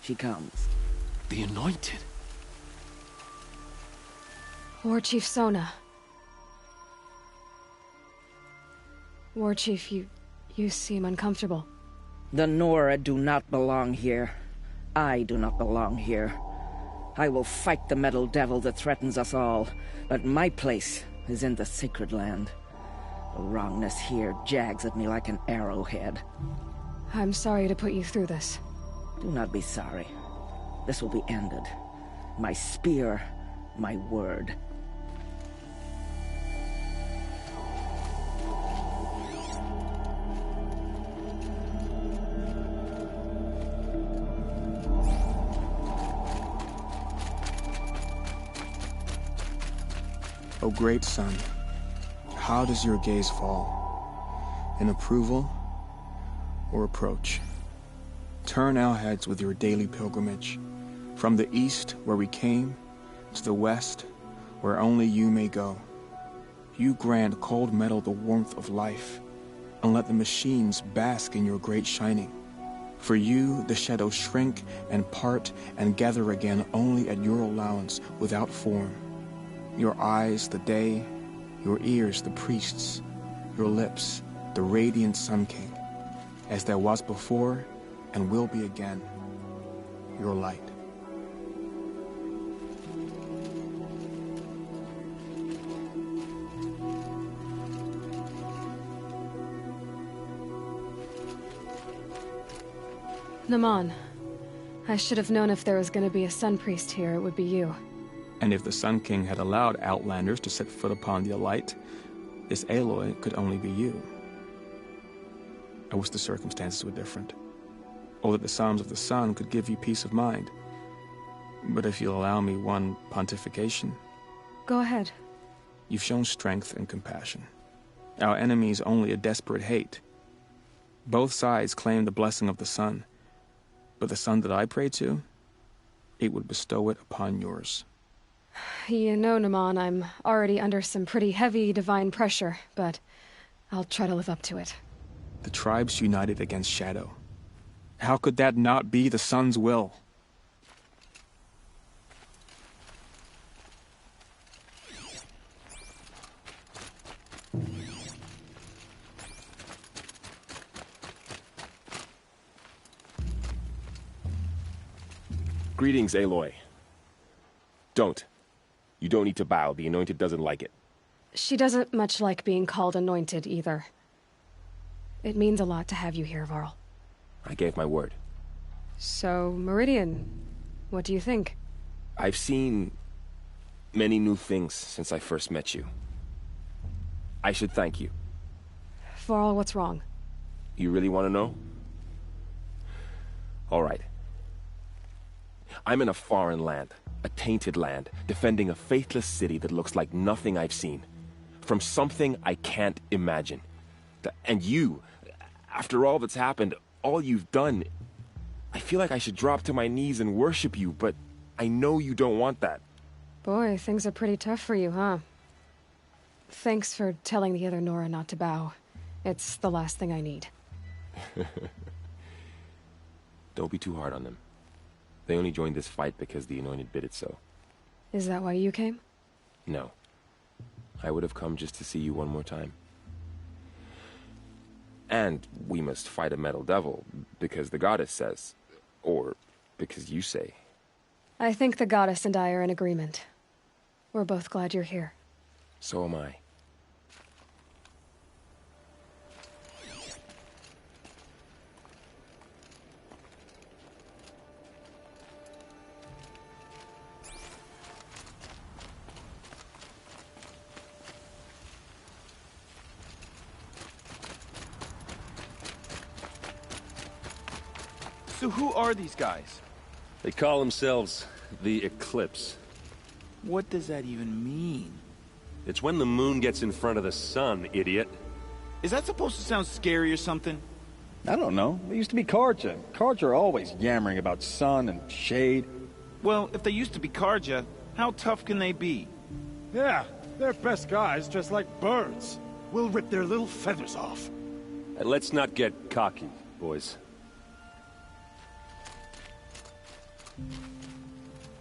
She comes. The Anointed. War Chief Sona. War Chief, you seem uncomfortable. The Nora do not belong here. I do not belong here. I will fight the metal devil that threatens us all, but my place is in the Sacred Land. The wrongness here jags at me like an arrowhead. I'm sorry to put you through this. Do not be sorry. This will be ended. My spear, my word. O great sun, how does your gaze fall? In approval or approach? Turn our heads with your daily pilgrimage, from the east where we came, to the west where only you may go. You grant cold metal the warmth of life, and let the machines bask in your great shining. For you, the shadows shrink and part and gather again only at your allowance without form. Your eyes, the day, your ears, the priests, your lips, the radiant Sun King, as there was before and will be again, your light. Naman, I should have known if there was going to be a Sun Priest here, it would be you. And if the Sun King had allowed Outlanders to set foot upon the Alight, this Aloy could only be you. I wish the circumstances were different. or that the Psalms of the Sun could give you peace of mind. But if you'll allow me one pontification... Go ahead. You've shown strength and compassion. Our enemy is only a desperate hate. Both sides claim the blessing of the sun, but the sun that I pray to, it would bestow it upon yours. You know, Naman, I'm already under some pretty heavy divine pressure, but I'll try to live up to it. The tribes united against Shadow. How could that not be the sun's will? Greetings, Aloy. Don't. You don't need to bow. The Anointed doesn't like it. She doesn't much like being called Anointed, either. It means a lot to have you here, Varl. I gave my word. So, Meridian, what do you think? I've seen many new things since I first met you. I should thank you. Varl, what's wrong? You really want to know? All right. I'm in a foreign land, a tainted land, defending a faithless city that looks like nothing I've seen. From something I can't imagine. And you, after all that's happened, all you've done, I feel like I should drop to my knees and worship you, but I know you don't want that. Boy, things are pretty tough for you, huh? Thanks for telling the other Nora not to bow. It's the last thing I need. Don't be too hard on them. They only joined this fight because the Anointed bid it so. Is that why you came? No. I would have come just to see you one more time. And we must fight a metal devil, because the goddess says. Or because you say. I think the goddess and I are in agreement. We're both glad you're here. So am I. So who are these guys? They call themselves the Eclipse. What does that even mean? It's when the moon gets in front of the sun, idiot. Is that supposed to sound scary or something? I don't know. They used to be Carja. Carja are always yammering about sun and shade. Well, if they used to be Carja, how tough can they be? Yeah, they're best guys dressed like birds. We'll rip their little feathers off. And let's not get cocky, boys.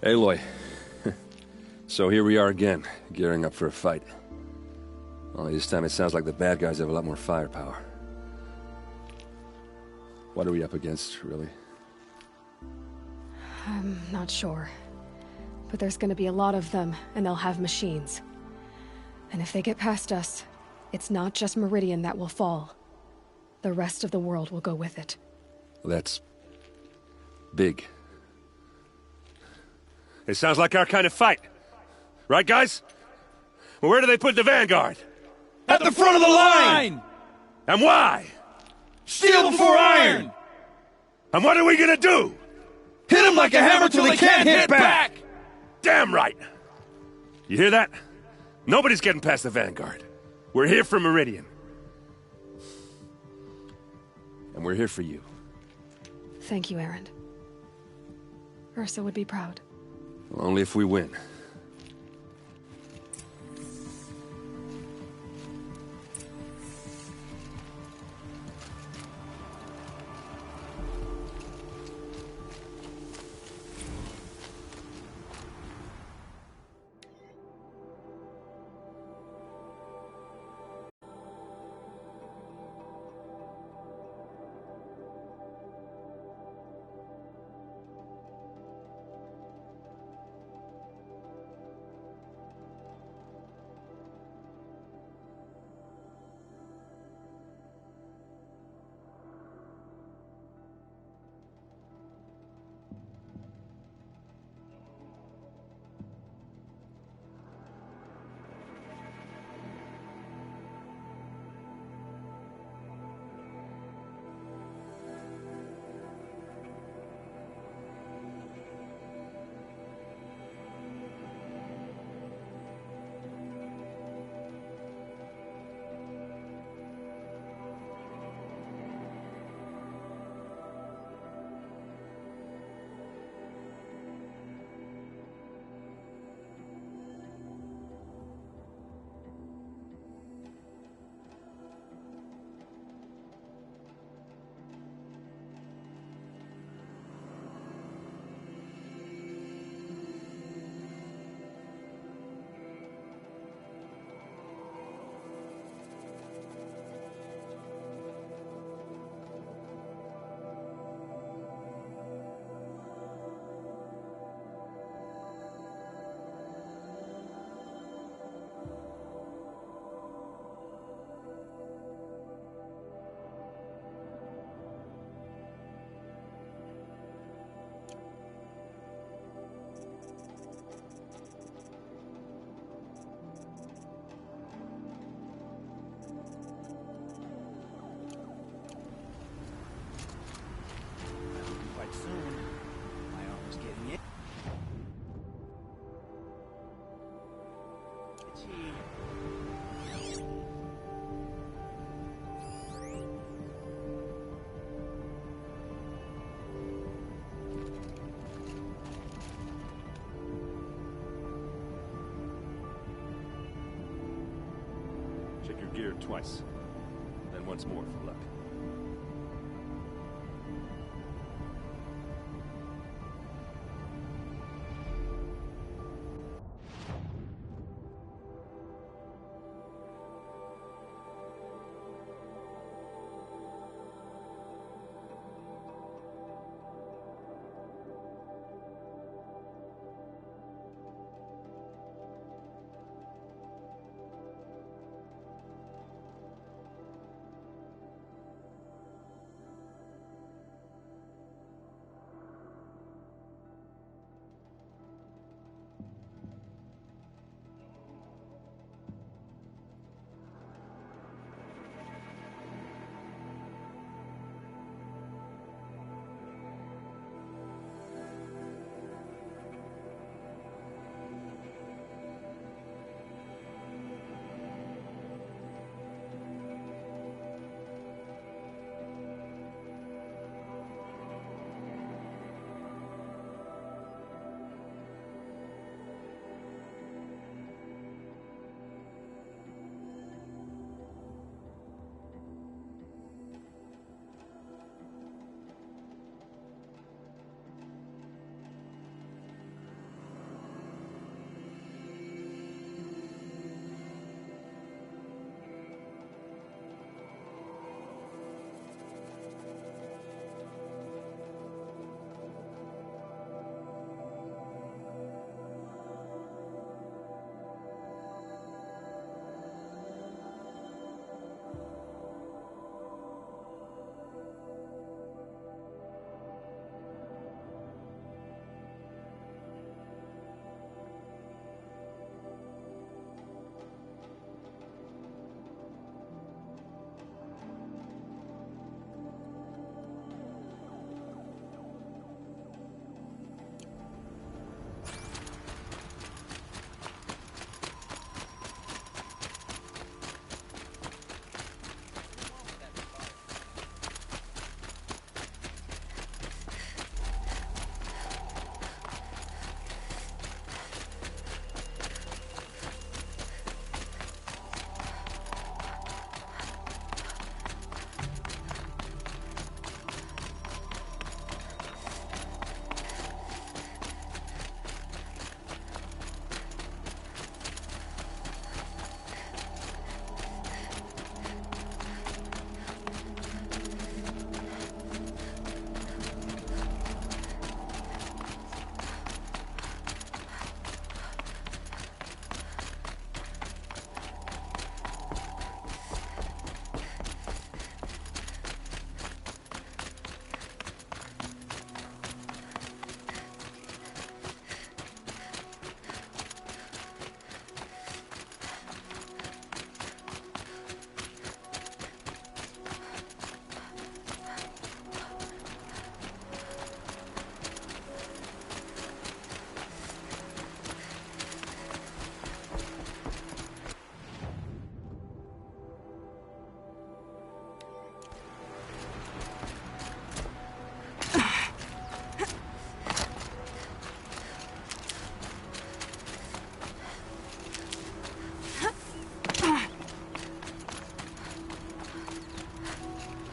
Aloy. So here we are again, gearing up for a fight. Only this time it sounds like the bad guys have a lot more firepower. What are we up against, really? I'm not sure. But there's gonna be a lot of them, and they'll have machines. And if they get past us, it's not just Meridian that will fall. The rest of the world will go with it. That's big. It sounds like our kind of fight. Right, guys? Well, where do they put the Vanguard? At the front of the line! And why? Steel before iron! And what are we gonna do? Hit them like a hammer till they can't hit back! Damn right! You hear that? Nobody's getting past the Vanguard. We're here for Meridian. And we're here for you. Thank you, Erend. Ursa would be proud. Only if we win. here twice. Then once more for luck.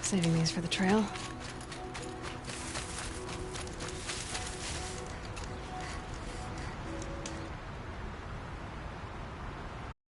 Saving these for the trail.